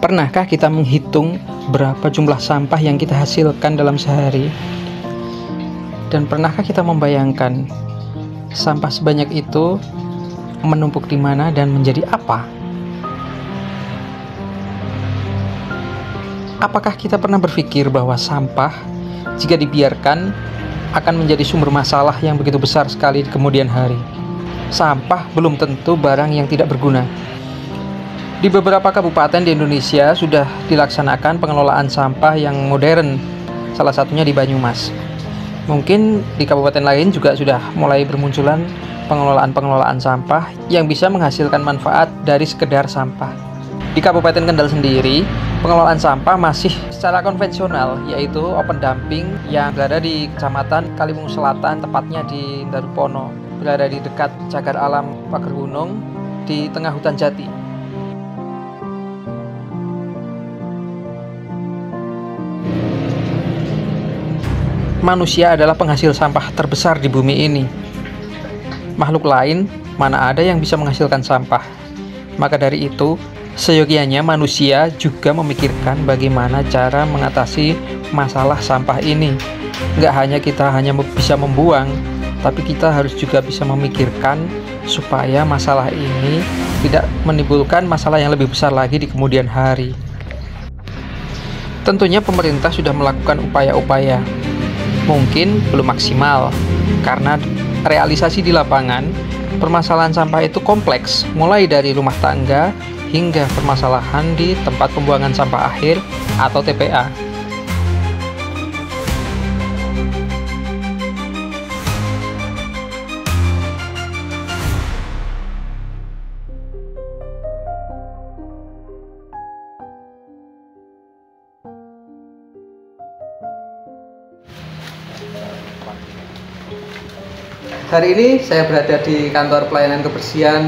Pernahkah kita menghitung berapa jumlah sampah yang kita hasilkan dalam sehari? Dan pernahkah kita membayangkan sampah sebanyak itu menumpuk di mana dan menjadi apa? Apakah kita pernah berpikir bahwa sampah jika dibiarkan akan menjadi sumber masalah yang begitu besar sekali di kemudian hari? Sampah belum tentu barang yang tidak berguna. Di beberapa kabupaten di Indonesia sudah dilaksanakan pengelolaan sampah yang modern, salah satunya di Banyumas. Mungkin di kabupaten lain juga sudah mulai bermunculan pengelolaan sampah yang bisa menghasilkan manfaat dari sekedar sampah. Di Kabupaten Kendal sendiri, pengelolaan sampah masih secara konvensional, yaitu open dumping yang berada di Kecamatan Kaliwungu Selatan, tepatnya di Darupono, berada di dekat Cagar Alam Pager Gunung di tengah hutan jati. Manusia adalah penghasil sampah terbesar di bumi ini. Makhluk lain mana ada yang bisa menghasilkan sampah. Maka dari itu, seyogianya manusia juga memikirkan bagaimana cara mengatasi masalah sampah ini. Nggak hanya kita bisa membuang, tapi kita harus juga bisa memikirkan supaya masalah ini tidak menimbulkan masalah yang lebih besar lagi di kemudian hari. Tentunya pemerintah sudah melakukan upaya-upaya. Mungkin belum maksimal, karena realisasi di lapangan, permasalahan sampah itu kompleks, mulai dari rumah tangga hingga permasalahan di tempat pembuangan sampah akhir atau TPA. Hari ini saya berada di kantor pelayanan kebersihan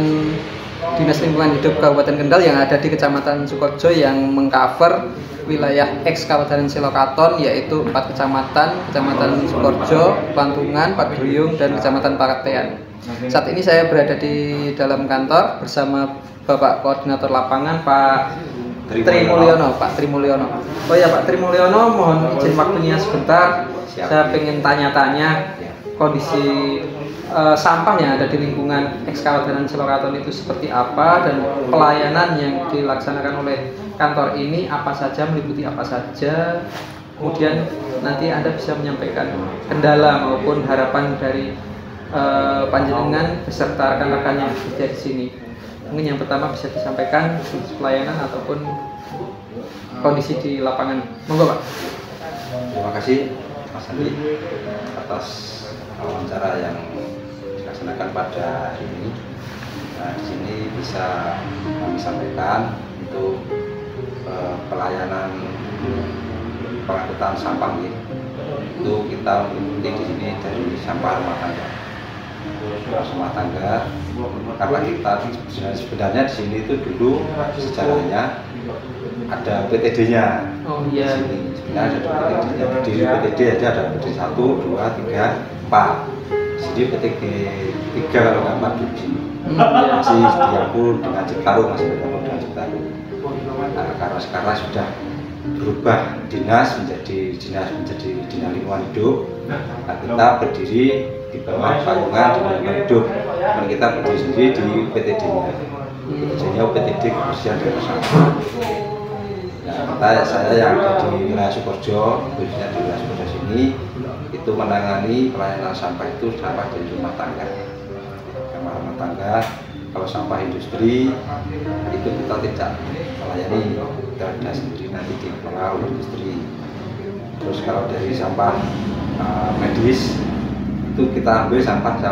Dinas Lingkungan Hidup Kabupaten Kendal yang ada di Kecamatan Sukorejo yang mengcover wilayah ex Kabupaten Selokaton, yaitu 4 kecamatan: Kecamatan Sukorejo, Pantungan, Paduyung, dan Kecamatan Paratean. Saat ini saya berada di dalam kantor bersama Bapak Koordinator Lapangan, Pak Trimulyono. Oh ya, Pak Trimulyono, mohon izin waktunya sebentar. Saya pengen tanya-tanya kondisi sampah yang ada di lingkungan ex Kabupaten Selokaton itu seperti apa, dan pelayanan yang dilaksanakan oleh kantor ini apa saja, meliputi apa saja. Kemudian nanti Anda bisa menyampaikan kendala maupun harapan dari panjenengan beserta rekan-rekan yang bekerja di sini. Mungkin yang pertama bisa disampaikan pelayanan ataupun kondisi di lapangan. Monggo, Pak. Terima kasih Mas Andi atas wawancara yang dilaksanakan pada hari ini. Nah, di sini bisa kami sampaikan untuk pelayanan pengangkutan sampah ya. Itu kita meliputi di sini dari sampah rumah tangga. Karena kita sebenarnya di sini itu dulu sejarahnya ada PTD-nya. Oh iya. Di sini sebenarnya ada PTD-nya. Berdiri PTD ada PTD 1, 2, 3, 4. Jadi PTD 3 kalau nggak 4 di sini. Masih Setiabudi dengan Citarum, masih bergabung dengan Citarum. Nah, karena sekarang sudah berubah dinas menjadi dinas lingkungan hidup. Nah, kita berdiri di bawah payungan dinas lingkungan hidup. Dan kita berdiri sendiri di PTD-nya. PTD-nya PTD Kebersihan Daerah Sampah. Nah, saya yang ada di wilayah Sukorejo, khususnya di wilayah Sukorejo sini, itu menangani pelayanan sampah itu sampah dari rumah tangga. Sampah rumah tangga, kalau sampah industri itu kita tidak melayani, kita ada sendiri nanti dikelola oleh industri. Terus kalau dari sampah medis itu kita ambil sampah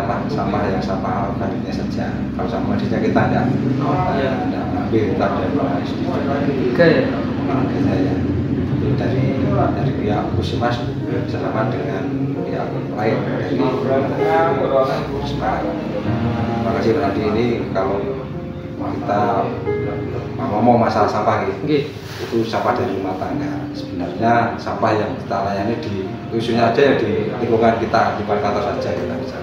yang sampah organiknya saja. Kalau sampah medisnya kita tidak ambil, kita ada sendiri. Ya. Itu dari pihak Puskesmas bersama dengan pihak lain dari Puskesmas. Terima kasih berarti ini kalau kita ngomong masalah sampah itu sampah dari rumah tangga. Sebenarnya sampah yang kita layani di khususnya aja ya di lingkungan kita, di kantor saja kita bisa.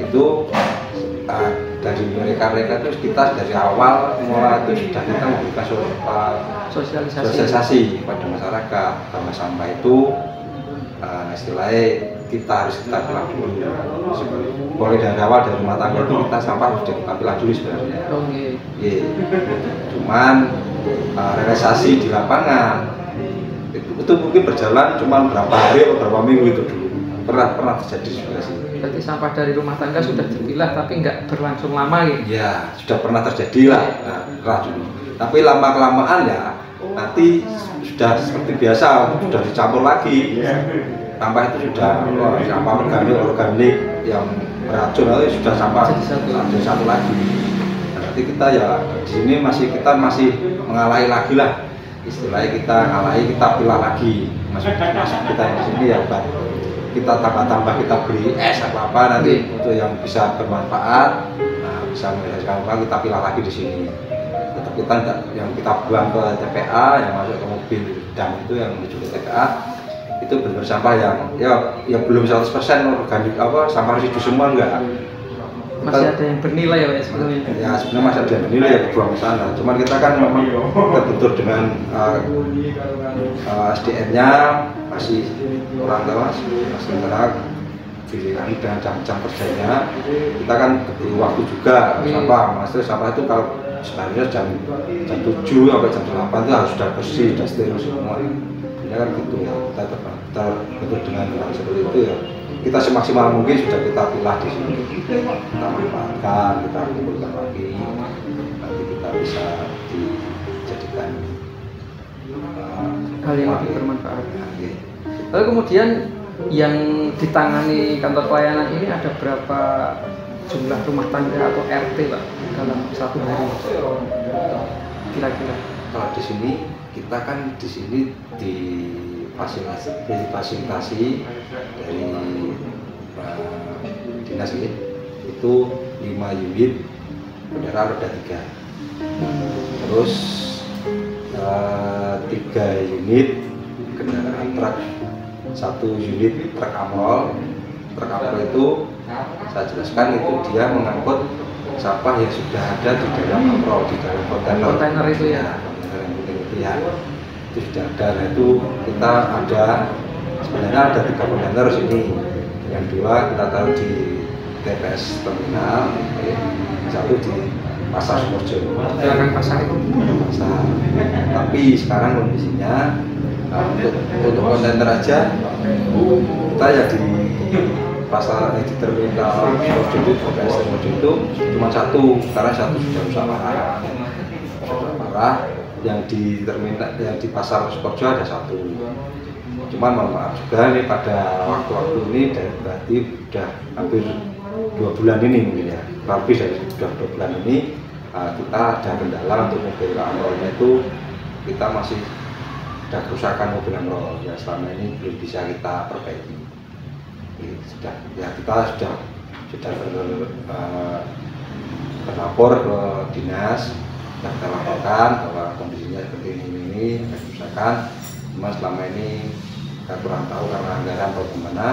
Itu dari mereka itu kita dari awal mulai itu sudah kita memberikan sosialisasi pada masyarakat bahwa sampah itu istilahnya kita harus kita pilah dulu. Mulai dari awal dari rumah tangga itu kita sampah harus kita pilah dulu sebenarnya. Cuman realisasi di lapangan itu mungkin berjalan cuma berapa hari atau berapa minggu itu dulu pernah terjadi juga sih. Berarti sampah dari rumah tangga sudah dipilah tapi nggak berlangsung lama gitu? Ya sudah pernah terjadi lah, pernah dulu. Tapi lama kelamaan ya nanti sudah seperti biasa sudah dicampur lagi. Sampah itu sudah sampah organik yang beracun itu sudah sampah jadi satu lagi. Nanti kita ya di sini kita masih mengalahi lagi lah. Istilahnya kita ngalahi, kita pilah lagi masuk kita di sini ya kita tambah kita beli es apa nanti untuk yang bisa bermanfaat, bisa menghasilkan uang kita pilah lagi di sini. Tetap kita enggak yang kita buang ke TPA yang masuk ke mobil dam itu yang menuju ke TPA itu benar sampah yang belum 100% organik sampah residu semua enggak. Masih ada yang bernilai ya sebenarnya. Ya sebenarnya masih ada yang bernilai ya buang ke sana. Cuman kita kan memang terbentur dengan SDM-nya masih orang tua masih terak pilihan dengan jam kerjanya. Kita kan butuh waktu juga sampah itu kalau sebenarnya jam 7 sampai jam 8 itu harus sudah bersih, sudah steril semua. Ini kan gitu kita terbentur dengan hal seperti itu ya. Kita semaksimal mungkin sudah kita pilah di sini, kita manfaatkan, kita kumpulkan lagi, nanti kita bisa dijadikan hal yang lebih bermanfaat. Lalu kemudian yang ditangani kantor pelayanan ini ada berapa jumlah rumah tangga atau RT Pak dalam satu hari kira-kira? Kalau di sini kita kan di sini difasilitasi dari dinas ini itu 5 unit kendaraan roda 3, terus 3 unit kendaraan truk, 1 unit truk amrol. Truk amrol itu saya jelaskan itu dia mengangkut sampah yang sudah ada di dalam amrol, di dalam kontainer itu ya. Kontainer yang penting itu ya. Itu sudah ada. Nah itu kita ada sebenarnya ada 3 kontainer sini. Yang 2 kita taruh di TPS terminal, yang 1 di Pasar Sukoharjo. Belakang pasar itu. Pasar. Tapi sekarang kondisinya untuk kontainer aja kita ya di pasar di terminal Sukoharjo itu, TPS Sukoharjo itu cuma 1 karena 1 sudah rusak parah. Yang di terminal yang di Pasar Sukoharjo ada 1. Cuman mohon maaf juga nih pada waktu-waktu ini berarti sudah hampir 2 bulan ini mungkin ya, lebih dari sudah 2 bulan ini kita ada kendala untuk mobil amrolnya itu kita masih ada kerusakan mobil amrol ya, selama ini belum bisa kita perbaiki. Sudah ya kita sudah berlapor ke dinas, kita laporkan bahwa kondisinya seperti ini ada kerusakan. Cuma selama ini kita kurang tahu karena anggaran atau gimana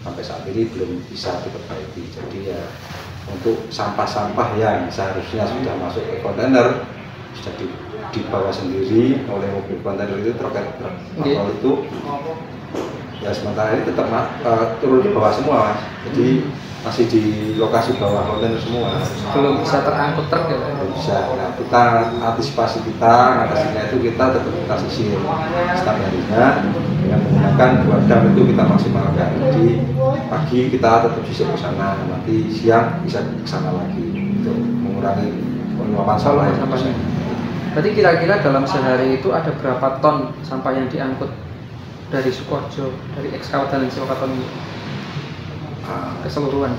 sampai saat ini belum bisa diperbaiki. Jadi ya untuk sampah-sampah yang seharusnya sudah masuk ke kontainer sudah dibawa sendiri oleh mobil kontainer itu terkait itu ya sementara ini tetap turun di bawah semua Mas. Jadi masih di lokasi bawah kontainer semua, belum bisa terangkut truk ya? Belum bisa. Nah kita antisipasi kita atasinya itu kita tetap kita sisir setiap harinya dengan menggunakan 2 dam itu kita maksimalkan. Jadi pagi kita tetap sisir ke sana, nanti siang bisa ke sana lagi untuk mengurangi penguapan sampahnya. Berarti kira-kira dalam sehari itu ada berapa ton sampah yang diangkut dari Sukoharjo, dari eks Kabupaten Silokaton ini? Keseluruhan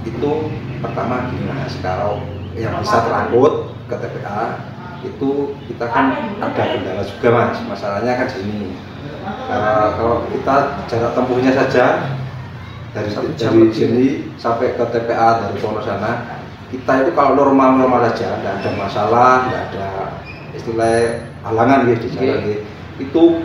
itu pertama gini Mas, kalau yang bisa terangkut ke TPA itu kita kan ada kendala juga Mas, masalahnya kan di sini kalau kita jarak tempuhnya saja dari sini sampai ke TPA dari sono sana, kita itu kalau normal saja tidak ada masalah, tidak ada istilah halangan gitu di jalan gitu,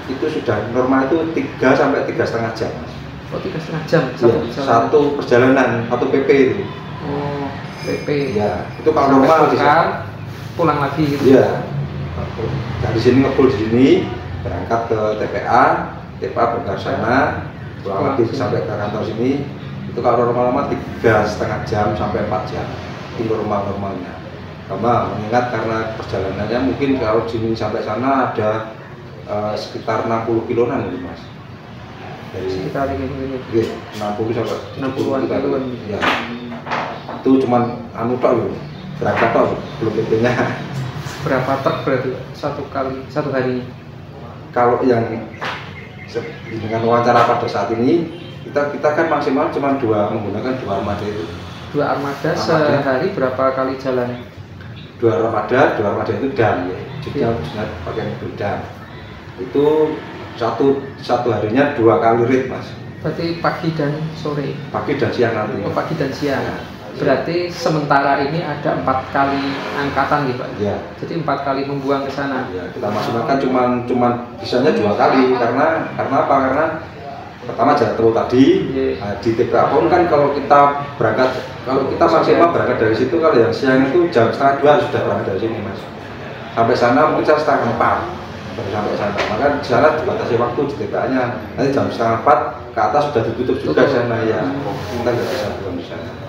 itu sudah normal itu 3 sampai 3,5 jam Mas. Oh, 3,5 jam satu perjalanan, satu PP itu. Oh, PP. Ya, itu kalau Sampai normal di Bakar, pulang lagi gitu. Iya. Dari sini ngefull di sini, berangkat ke TPA berangkat sana, pulang lagi sampai ke kantor sini. Itu kalau normal-normal 3,5 jam sampai 4 jam. Itu normalnya. Mengingat karena perjalanannya mungkin kalau sini sampai sana ada sekitar 60 kiloan gitu Mas. Dari Sekitar ini. 60 sampai 60-an kiloan. Ya. Itu cuman anu tok lho. Berangkat tok belum PP-nya. Berapa truk berarti satu hari? Kalau yang dengan wawancara pada saat ini kita kan maksimal cuma menggunakan 2 armada itu. 2 armada sehari berapa kali jalan? 2 armada itu dam ya. Jadi harus pakai mobil dam. Itu satu harinya 2 kali rit Mas. Berarti pagi dan sore. Pagi dan siang nanti. Oh, pagi dan siang. Ya. Berarti sementara ini ada 4 kali angkatan gitu Pak? Ya. Jadi 4 kali membuang ke sana? Ya, kita maksimalkan cuman bisanya 2 kali karena apa? Karena pertama jarak jauh tadi di TPA pun kan kalau kita maksimal berangkat dari situ kalau yang siang itu jam 1:30 sudah berangkat dari sini Mas. Sampai sana mungkin 3:30 baru sampai sana. Maka di sana dibatasi waktu di TPA-nya. Nanti jam 3:30 ke atas sudah ditutup juga sana ya. Kita nggak bisa pulang di sana.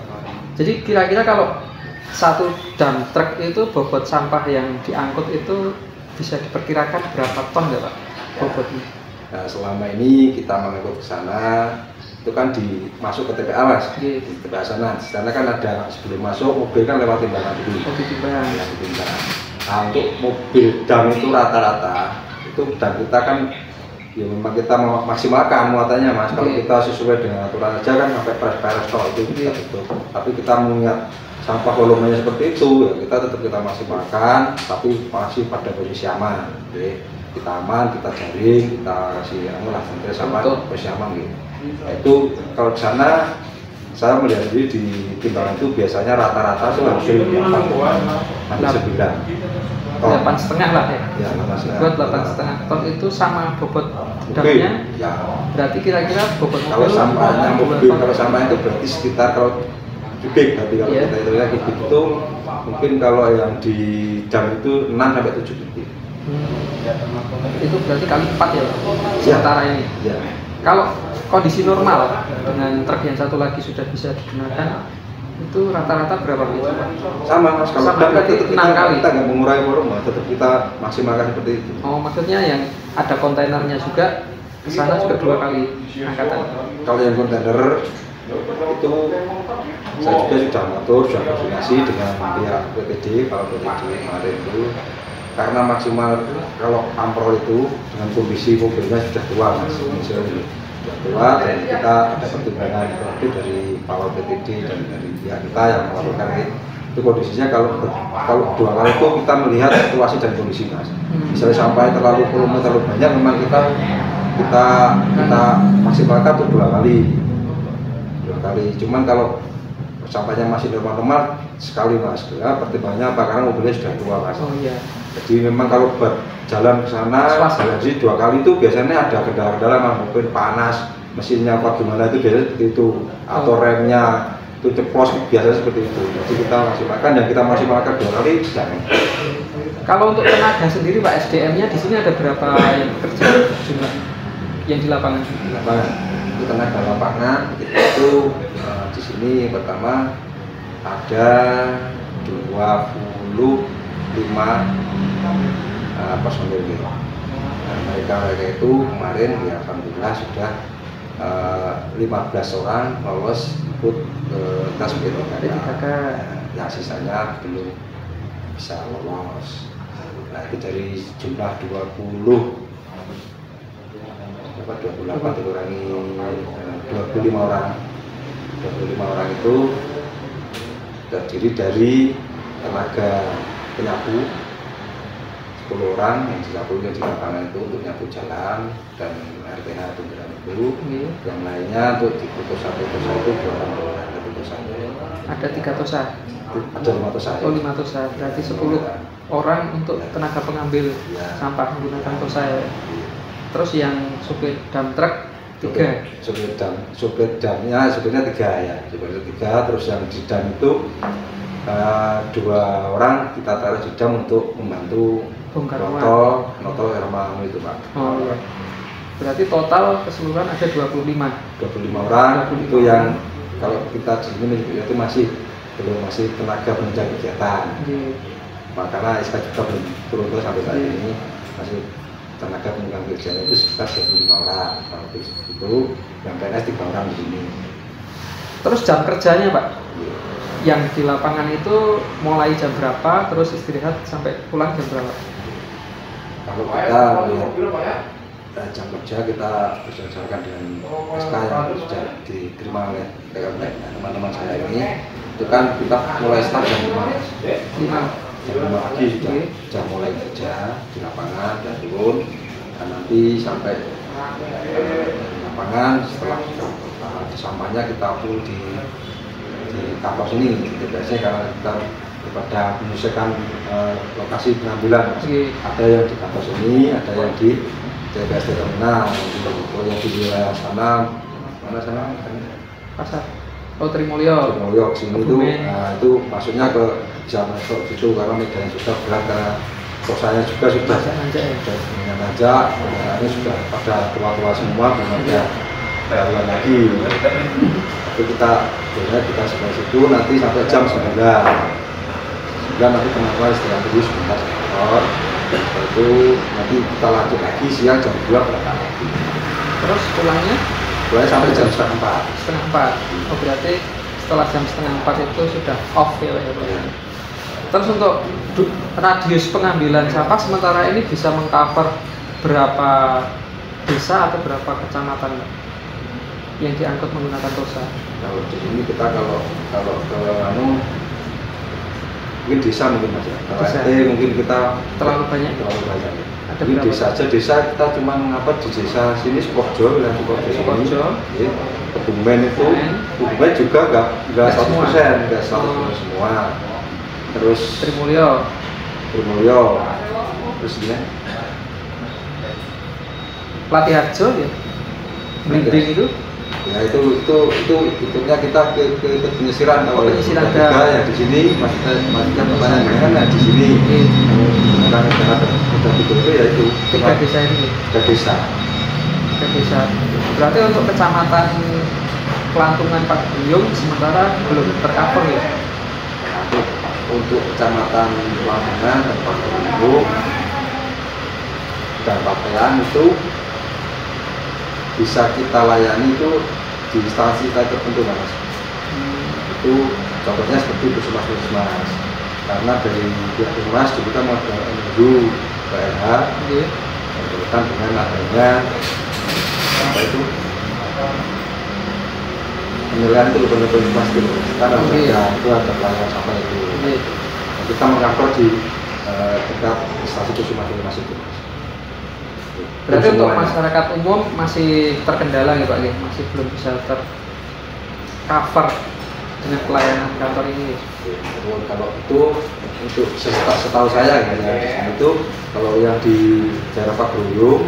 Jadi kira-kira kalau satu dump truk itu bobot sampah yang diangkut itu bisa diperkirakan berapa ton ya Pak bobotnya? Nah, selama ini kita mengangkut ke sana itu kan masuk ke TPA Mas. Di TPA sana. Di sana kan ada sebelum masuk mobil kan lewat timbangan dulu. Oh, ditimbang. Ya, ditimbang. Nah, untuk mobil dam itu rata-rata itu dam kita kan ya memang kita maksimalkan muatannya Mas. Kalau kita sesuai dengan aturan aja kan sampai peres tol itu kita tutup. Tapi kita mengingat sampah volumenya seperti itu ya kita tetap maksimalkan tapi masih pada posisi aman. Kita aman, kita jaring, kita kasih sampai sama posisi aman gitu. Nah, itu kalau di sana saya melihat di timbangan itu biasanya rata-rata itu harus 8,5 lah ya. Ya, 8,5. Buat 8,5 ton itu sama bobot damnya. Ya. Berarti kira-kira bobot kalau mobil sampahnya kalau sampah itu berarti sekitar kalau kubik, tapi kalau kita itu ya kubik itu mungkin kalau yang di dam itu 6 sampai 7 kubik. Itu berarti kali 4 ya sementara ini. Ya. Kalau kondisi normal dengan truk yang satu lagi sudah bisa digunakan itu rata-rata berapa kali? Sama Mas, kalau sama berarti 6 kali. Kita nggak mengurangi volume, tetap kita maksimalkan seperti itu. Oh, maksudnya yang ada kontainernya juga ke sana juga 2 kali angkatan. Kalau yang kontainer itu saya juga sudah mengatur, sudah koordinasi dengan pihak PTD, kalau PTD kemarin itu karena maksimal kalau amprol itu dengan kondisi mobilnya sudah tua Mas, sudah tua dan kita ada pertimbangan itu dari Pawal PTD dan dari pihak kita yang melakukan itu kondisinya kalau 2 kali itu kita melihat situasi dan kondisi Mas. Misalnya sampai volume terlalu banyak memang kita maksimalkan untuk 2 kali. Cuman kalau sampahnya masih normal sekali Mas. Ya, pertimbangannya apa? Karena mobilnya sudah tua Mas. Oh iya. Jadi memang kalau buat jalan ke sana, jalan sih 2 kali itu biasanya ada kendala-kendala, mungkin panas, mesinnya apa gimana itu biasanya seperti itu, atau remnya itu ceplos biasanya seperti itu. Jadi kita maksimalkan dan kita maksimalkan 2 kali jangan. Kalau untuk tenaga sendiri Pak, SDM-nya di sini ada berapa yang bekerja jumlah yang di lapangan? Di lapangan itu tenaga lapangan itu di sini pertama ada 25 personil gitu. Nah, mereka itu kemarin ya alhamdulillah sudah 15 orang lolos ikut tes P3K. Yang sisanya belum bisa lolos. Nah itu dari jumlah 28 dikurangi 25 orang. 25 orang itu terdiri dari tenaga penyapu 10 orang yang disapunya di lapangan itu untuk nyapu jalan dan RTH pinggiran itu. Yang lainnya untuk di tosa itu 2 orang ada tosanya. Ada 3 tosa? Ada 5 tosa. Oh 5 tosa, berarti 10 orang untuk tenaga pengambil sampah menggunakan tosa ya. Terus yang supir dump truck 3 supirnya 3 ya, supirnya 3, terus yang di dam itu 2 orang kita taruh di dam untuk membantu notol air malam itu Pak. Oh iya. Berarti total keseluruhan ada 25 orang. Itu yang kalau kita di sini itu masih tenaga penunjang kegiatan. Karena SK juga belum turun sampai saat ini, masih tenaga penunjang kegiatan itu sekitar 25 orang. Kalau itu yang PNS 3 orang di sini. Terus jam kerjanya Pak? Yang di lapangan itu mulai jam berapa, terus istirahat sampai pulang jam berapa? Kalau kita melihat jam kerja, kita berdasarkan dengan SK yang sudah diterima oleh teman-teman saya ini, itu kan kita mulai start jam 5 pagi sudah mulai kerja di lapangan dan turun, dan nanti sampai di lapangan. Setelah sampahnya kita full di kantor sini biasanya, karena kita kepada menyelesaikan lokasi pengambilan. Ada yang di kantor sini, ada yang di TPS terminal, yang di wilayah sana, mana sana? Pasar. Oh, Trimulyo sini itu, itu maksudnya ke bisa masuk situ karena medannya sudah berat, karena prosesnya juga sudah nanjak, ini sudah pada tua-tua semua, belum ada baruan lagi. Tapi kita sebelah situ nanti sampai jam 9 nanti teman-teman istirahat dulu sebentar sebentar. Setelah itu nanti kita lanjut lagi siang jam 2 berangkat lagi. Terus pulangnya sampai jam setengah 4. Oh, berarti setelah jam setengah 4 itu sudah off ya Pak? Ya. Terus untuk radius pengambilan sampah sementara ini bisa mengcover berapa desa atau berapa kecamatan Pak, yang diangkut menggunakan tosa? Kalau di sini kita kalau ke mungkin desa mungkin Mas. Kalau RT mungkin kita terlalu banyak. Ada ini desa aja, kita cuma ngapa di desa sini Sukoharjo, wilayah Sukoharjo sini, Kebumen itu, Kebumen juga nggak 100%, nggak 100% semua. Terus Trimulyo, terus ini Latiharjo ya, Blinding itu. Ya itu ikutnya kita ke penyisiran. Kalau penyisiran yang di sini maksudnya pertanyaan kan di sini. Karena sudah itu ya itu 3 desa ini. 3 desa. Berarti untuk kecamatan Kelantungan Pak Buyung sementara belum tercover ya? Untuk kecamatan Kelantungan dan Pak Buyung dan Papean itu bisa kita layani itu di instansi tertentu Mas. Itu contohnya seperti puskesmas, karena dari pihak Puskesmas kita mau menunggu PLH berkaitan dengan adanya apa itu penilaian itu benar-benar pasti karena itu ada pelayanan sampai itu. Kita mengcover di dekat instansi puskesmas itu. Berarti untuk masyarakat umum masih terkendala ya Pak, masih belum bisa tercover dengan pelayanan kantor ini. Kalau itu untuk setahu saya ya, itu kalau yang di daerah Pak Buyung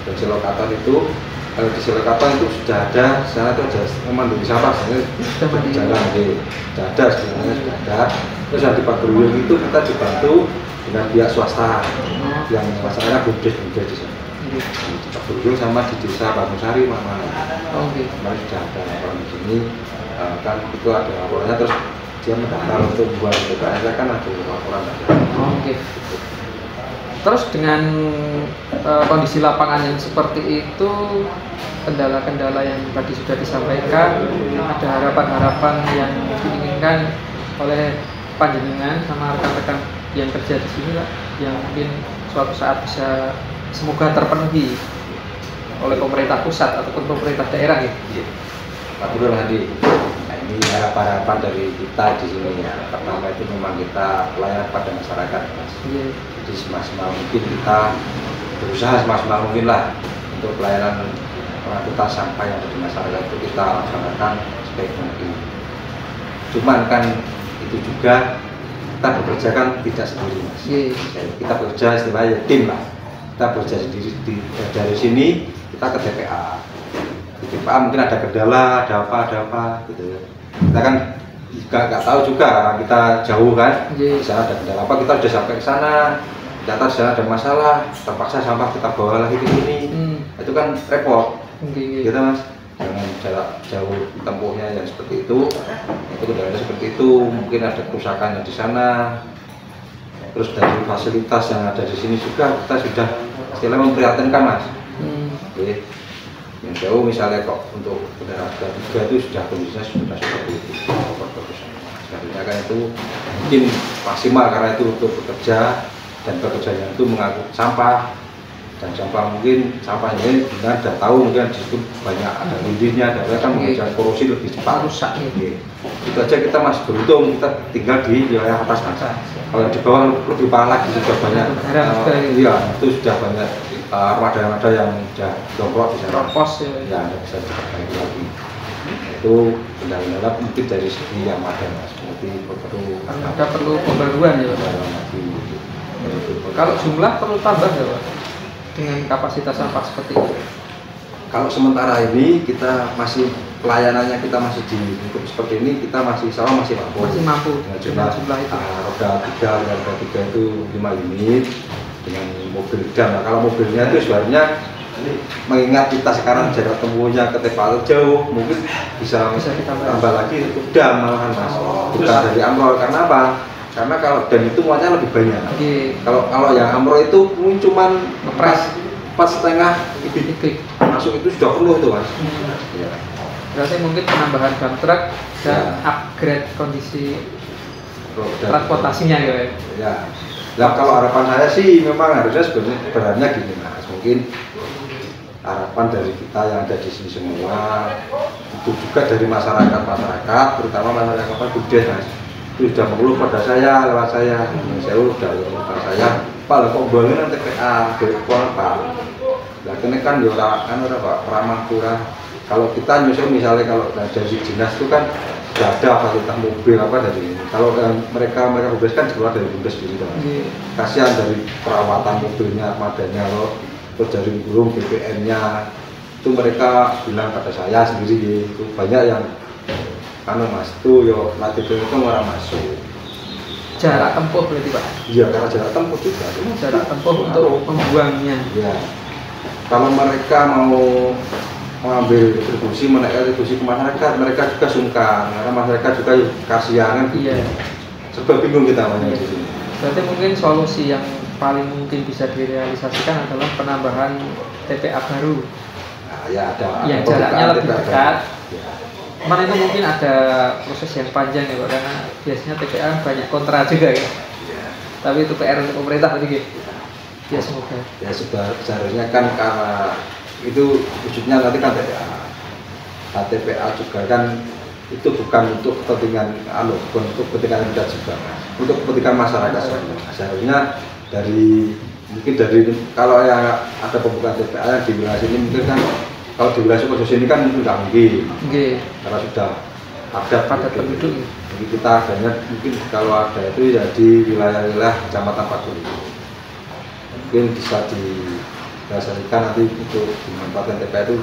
dan Selokaton itu, kalau di Selokaton itu sudah ada, sana itu ada mandiri sampah, sudah berjalan, sudah ada sebenarnya sudah ada. Terus yang di Pak Buyung itu kita dibantu dengan pihak swasta, yang masyarakatnya bumdes di sana. Pak Buyung sama di desa Bangusari mana? Kemarin sudah ada laporan di sini, kan itu ada laporannya, terus dia mendaftar untuk membuat TPS kan ada laporan tadi. Terus dengan kondisi lapangan yang seperti itu, kendala-kendala yang tadi sudah disampaikan, ada harapan-harapan yang diinginkan oleh panjenengan sama rekan-rekan yang kerja di sini Pak, yang mungkin suatu saat bisa semoga terpenuhi oleh pemerintah pusat ataupun pemerintah daerah ya. Pak Guru Hadi, ini harapan dari kita di sini ya. Pertama itu memang kita pelayanan pada masyarakat, Mas. Jadi semaksimal mungkin kita berusaha semaksimal mungkin lah untuk pelayanan pengangkutan sampah yang ada di masyarakat itu kita laksanakan sebaik mungkin. Cuman kan itu juga kita bekerja kan tidak sendiri Mas. Kita bekerja istilahnya tim lah. Kita bekerja sendiri dari sini kita ke TPA. TPA mungkin ada kendala, ada apa gitu. Kita kan juga nggak tahu juga karena kita jauh kan, di sana ada kendala apa, kita udah sampai ke sana, ternyata di sana ada masalah, terpaksa sampah kita bawa lagi ke sini, itu kan repot, gitu Mas. Dengan jarak jauh tempuhnya yang seperti itu kendalanya seperti itu, mungkin ada kerusakan yang di sana. Terus dari fasilitas yang ada di sini juga kita sudah istilahnya memprihatinkan Mas. Oke. Yang jauh misalnya kok untuk kendaraan roda 3 itu sudah kondisinya sudah seperti itu. Sebenarnya kan itu mungkin maksimal karena itu untuk bekerja dan pekerjanya itu mengangkut sampah, dan sampah mungkin sampahnya ini dengan sudah tahu mungkin di situ banyak ada lindihnya, dan kan mengejar korosi lebih cepat rusak. Itu aja kita masih beruntung kita tinggal di wilayah atas Mas. Kalau di bawah lebih parah lagi, sudah banyak iya itu sudah banyak armada-armada yang sudah jongkok di sana. Ya, bisa diperbaiki lagi. Itu kendala-kendala mungkin dari segi yang ada Mas. Perlu pembaruan ya Pak. Kalau jumlah perlu tambah ya Pak dengan kapasitas sampah seperti itu? Kalau sementara ini kita masih pelayanannya kita masih di lingkup seperti ini, kita masih mampu dengan jumlah itu. Roda 3 itu 5 unit dengan mobil dam. Nah, kalau mobilnya itu sebenarnya mengingat kita sekarang jarak tempuhnya ke TPA jauh, mungkin bisa tambah lagi untuk dam malahan Mas, bukan dari Amrol. Karena apa? Karena kalau dam itu muatnya lebih banyak. Kalau yang Amrol itu mungkin cuma pas setengah masuk itu sudah penuh tuh Mas. Ya. Berarti mungkin penambahan dump truck dan upgrade kondisi transportasinya ya. Nah, kalau harapan saya sih memang harusnya sebenarnya gini Mas, mungkin harapan dari kita yang ada di sini semua, itu juga dari masyarakat, terutama masyarakat Budes Mas, itu sudah mengeluh pada saya lewat saya sudah pada saya, Pak lah kok bangunan TPA dari Pak. Nah ini kan yola kan udah Pak ramah kurang. Kalau kita misalnya kalau dari dinas itu kan tidak ada fasilitas mobil apa dari ini. Kalau mereka Budes kan keluar dari Budes gitu Mas. Kasihan dari perawatan mobilnya, armadanya loh. Terus dari burung BPN-nya itu mereka bilang pada saya sendiri itu banyak yang Mas itu yo latih itu orang masuk jarak tempuh berarti Pak? Iya, karena jarak tempuh juga jarak tempuh untuk membuangnya ya. Kalau mereka mau mengambil distribusi, menaikkan distribusi ke masyarakat, mereka juga sungkan karena masyarakat juga kasihan gitu. Sebab bingung kita banyak di sini. Berarti mungkin solusi yang paling mungkin bisa direalisasikan adalah penambahan TPA baru. Nah, ya ada yang jaraknya lebih dekat. Cuman itu mungkin ada proses yang panjang ya Pak, karena biasanya TPA banyak kontra juga ya. Tapi itu PR untuk pemerintah tadi gitu. Ya semoga. Ya seharusnya kan karena itu wujudnya nanti kan TPA. Nah, TPA juga kan itu bukan untuk kepentingan bukan untuk kepentingan kita juga, untuk kepentingan masyarakat. Seharusnya mungkin dari kalau yang ada pembukaan TPA yang di wilayah sini mungkin kan kalau di wilayah Sukojo sini kan mungkin nggak mungkin karena sudah ada padat penduduk. Jadi kita adanya mungkin kalau ada itu ya di wilayah-wilayah Kecamatan Paduli mungkin bisa direalisasikan nanti untuk dimanfaatkan TPA itu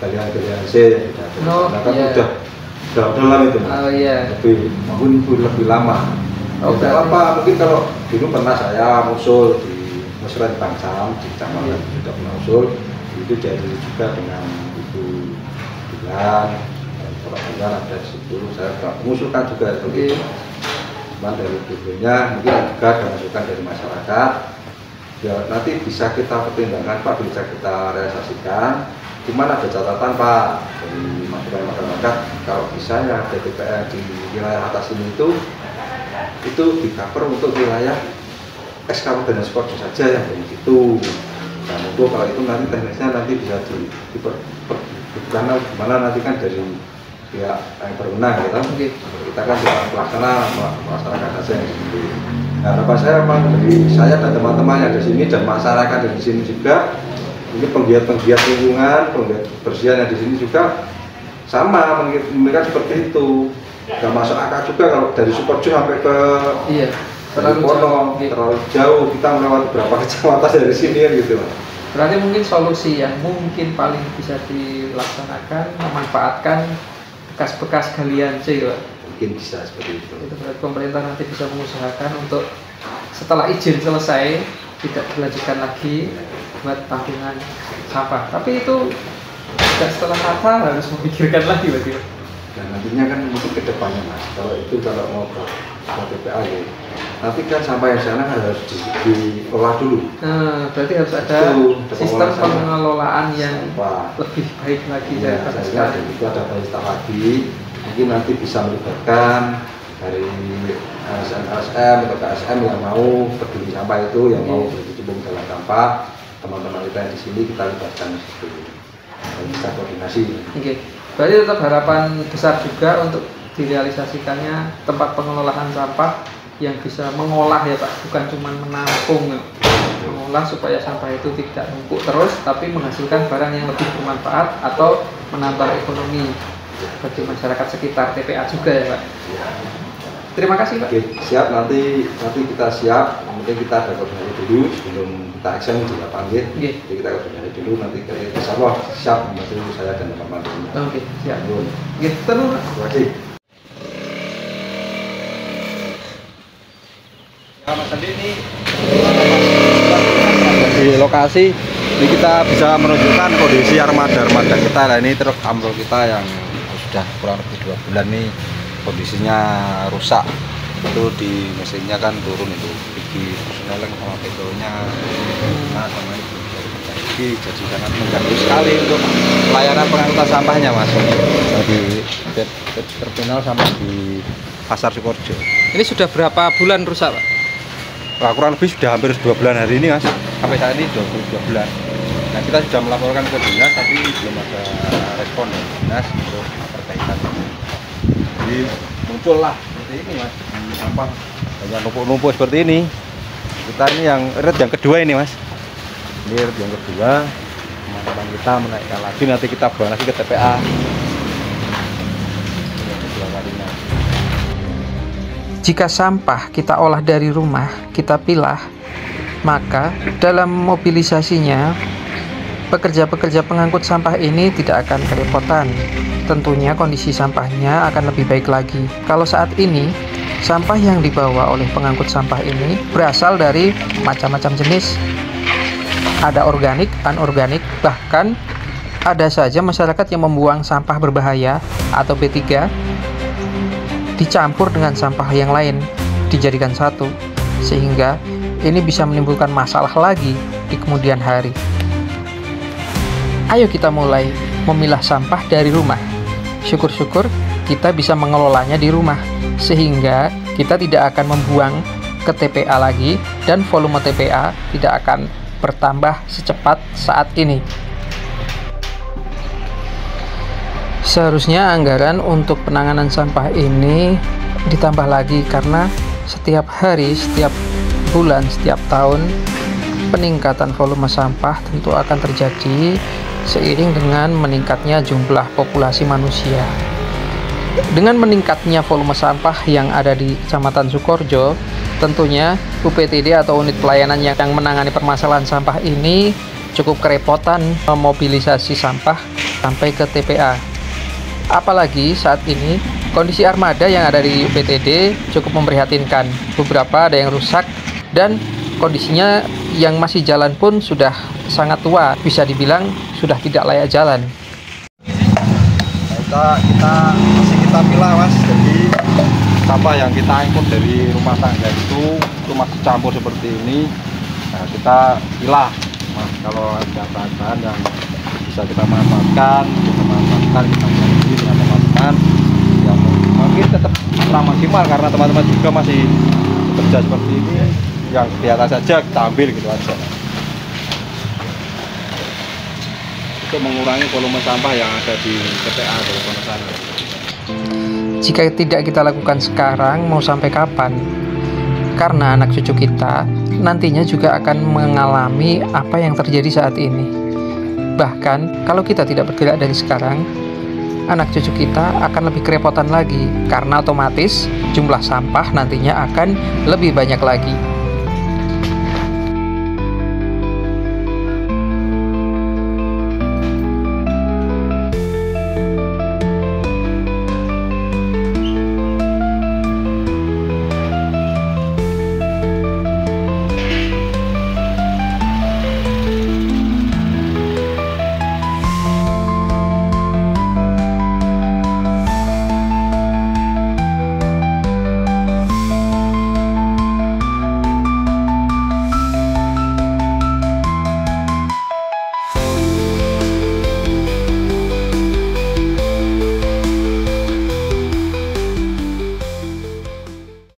galian-galian C yang tidak ada. Kan udah dalam itu mungkin lebih lama. Apa mungkin kalau dulu pernah saya musul di Musyawarah Bangsam di Kecamatan sudah pernah musul itu jadi juga dengan Ibu Bulan dan Bulan ada di situ, saya mengusulkan juga seperti itu. Cuman dari tujuannya mungkin juga ada masukan dari masyarakat ya, nanti bisa kita pertimbangkan Pak, bisa kita realisasikan. Cuman ada catatan Pak dari masyarakat kalau bisa ya TPA di wilayah atas ini itu di cover untuk wilayah Kabupaten Sukojo saja yang dari situ. Nah, untuk kalau itu nanti teknisnya nanti bisa karena gimana nanti kan dari pihak yang berwenang kita kan pelaksana masyarakat saja yang di sini. Nah, harapan saya memang dari saya dan teman-teman yang di sini dan masyarakat yang di sini juga, ini penggiat-penggiat lingkungan, penggiat kebersihan yang di sini juga sama mereka seperti itu. Gak masuk akal juga kalau dari Sukojo sampai ke terlalu jauh kita melewati berapa kecamatan dari sini kan gitu. Berarti mungkin solusi yang mungkin paling bisa dilaksanakan memanfaatkan bekas-bekas galian C, Pak. Mungkin bisa seperti itu. Itu berarti pemerintah nanti bisa mengusahakan untuk setelah izin selesai tidak dilanjutkan lagi buat tampungan sampah. Tapi itu tidak setelah kata harus memikirkan lagi berarti. Dan nantinya kan mungkin ke depannya Mas, kalau mau ke TPA ya, nanti kan sampah yang sana harus diolah dulu. Nah, berarti harus ada sistem pengelolaan yang lebih baik lagi daripada sekarang. Itu ada barista lagi, mungkin nanti bisa melibatkan dari LSM atau KSM yang mau peduli sampah itu, yang mau berkecimpung dalam sampah, teman-teman kita yang di sini kita libatkan di situ dan bisa koordinasi. Oke. Berarti tetap harapan besar juga untuk direalisasikannya tempat pengelolaan sampah yang bisa mengolah ya Pak, bukan cuma menampung, mengolah supaya sampah itu tidak numpuk terus, tapi menghasilkan barang yang lebih bermanfaat atau menambah ekonomi bagi masyarakat sekitar TPA juga ya Pak. Terima kasih Pak. Oke, siap, nanti kita siap, mungkin kita ada koordinasi dulu sebelum kita action di lapangan. Jadi kita koordinasi dulu, nanti insya Allah siap membantu saya dan teman-teman. Oke, siap. Oke, terima kasih. Mas Andi, ini di lokasi ini kita bisa menunjukkan kondisi armada kita. Nah, ini truk amrol kita yang sudah kurang lebih 2 bulan nih kondisinya rusak. Itu di mesinnya kan turun itu gigi personel sama pedonya, nah sama itu jadi sangat mengganggu sekali untuk pelayanan pengangkutan sampahnya Mas, di terminal sama di Pasar Sukorejo. Ini sudah berapa bulan rusak Pak? Nah, kurang lebih sudah hampir 2 bulan hari ini Mas, sampai saat ini 22 bulan. Nah, kita sudah melaporkan ke dinas tapi belum ada respon dari dinas untuk perbaikan. Jadi muncullah seperti ini Mas, sampah banyak numpuk-numpuk seperti ini. Kita ini yang red yang kedua ini Mas, ini red yang kedua. Teman-teman kita menaikkan lagi, nanti kita bawa lagi ke TPA. Jika sampah kita olah dari rumah, kita pilah, maka dalam mobilisasinya pekerja-pekerja pengangkut sampah ini tidak akan kerepotan. Tentunya kondisi sampahnya akan lebih baik lagi. Kalau saat ini sampah yang dibawa oleh pengangkut sampah ini berasal dari macam-macam jenis. Ada organik, anorganik, bahkan ada saja masyarakat yang membuang sampah berbahaya atau B3 dicampur dengan sampah yang lain, dijadikan satu, sehingga ini bisa menimbulkan masalah lagi di kemudian hari. Ayo kita mulai memilah sampah dari rumah. Syukur-syukur kita bisa mengelolanya di rumah, sehingga kita tidak akan membuang ke TPA lagi dan volume TPA tidak akan bertambah secepat saat ini. Seharusnya anggaran untuk penanganan sampah ini ditambah lagi karena setiap hari, setiap bulan, setiap tahun peningkatan volume sampah tentu akan terjadi seiring dengan meningkatnya jumlah populasi manusia. Dengan meningkatnya volume sampah yang ada di Kecamatan Sukorejo, tentunya UPTD atau unit pelayanan yang menangani permasalahan sampah ini cukup kerepotan memobilisasi sampah sampai ke TPA. Apalagi saat ini kondisi armada yang ada di UPTD cukup memprihatinkan. Beberapa ada yang rusak dan kondisinya yang masih jalan pun sudah sangat tua, bisa dibilang sudah tidak layak jalan. Kita pilah Mas, jadi sampah yang kita angkut dari rumah tangga itu masih campur seperti ini. Nah, kita pilah Mas, kalau ada bahan-bahan yang bisa kita manfaatkan, kita ganti dengan teman-teman yang mungkin tetap kurang maksimal karena teman-teman juga masih bekerja seperti ini, yang di atas saja kita ambil gitu aja untuk mengurangi volume sampah yang ada di TPA dari sana. Jika tidak kita lakukan sekarang, mau sampai kapan? Karena anak cucu kita nantinya juga akan mengalami apa yang terjadi saat ini. Bahkan kalau kita tidak bergerak dari sekarang, anak cucu kita akan lebih kerepotan lagi karena otomatis jumlah sampah nantinya akan lebih banyak lagi.